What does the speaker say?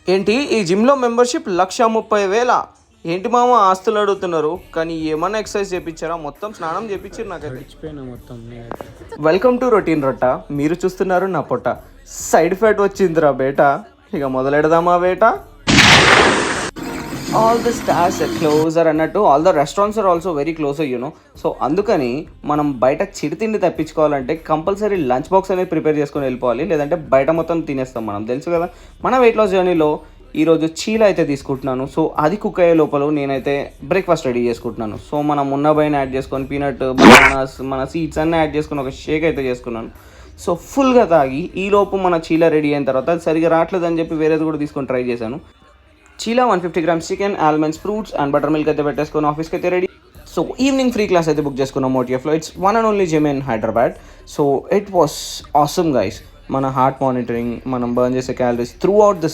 ఏంటి ఈ జిమ్లో మెంబర్షిప్ 1,30,000? ఏంటి మామ ఆస్తులు అడుగుతున్నారు? కానీ ఏమన్నా ఎక్సర్సైజ్ చేయించారా? మొత్తం స్నానం చేయించారు నాకైతే. మొత్తం వెల్కమ్ టు రొటీన్ రొట్ట. మీరు చూస్తున్నారు నా పొట్ట. సైడ్ ఎఫెక్ట్ వచ్చిందిరా బేటా. ఇక మొదలెడదామా బేటా? ఆల్ ద స్టార్స్ క్లోజర్ అన్నట్టు all the restaurants are also very closer you know. So అందుకని మనం బయట చిరుతిండి తప్పించుకోవాలంటే కంపల్సరీ లంచ్ బాక్స్ అనేది ప్రిపేర్ చేసుకొని వెళ్ళిపోవాలి, లేదంటే బయట మొత్తం తినేస్తాం. మనం తెలుసు కదా మన వెయిట్ లాస్ జర్నీలో ఈరోజు చీల అయితే తీసుకుంటున్నాను. సో అది కుక్ అయ్యే లోపల నేనైతే బ్రేక్ఫాస్ట్ రెడీ చేసుకుంటున్నాను. సో మనం మున్నబైన యాడ్ చేసుకొని పీనట్ బనానాస్ మన సీడ్స్ అన్నీ యాడ్ చేసుకొని ఒక షేక్ అయితే చేసుకున్నాను. సో ఫుల్గా తాగి ఈలోపు మన చీల రెడీ అయిన తర్వాత అది సరిగా రావట్లేదని చెప్పి వేరేది కూడా తీసుకొని ట్రై చేశాను. చీలా 150 grams chicken, almonds, fruits and buttermilk అయితే పెట్టేసుకొని ఆఫీస్కి అయితే ready. So evening free class అయితే బుక్ చేసుకున్నాం మోటిఎఫ్లో. It's one and only gym in Hyderabad. So it was awesome guys. మన హార్ట్ మానిటరింగ్, మనం బర్న్ చేసే క్యాలరీస్ త్రూ అవుట్ ద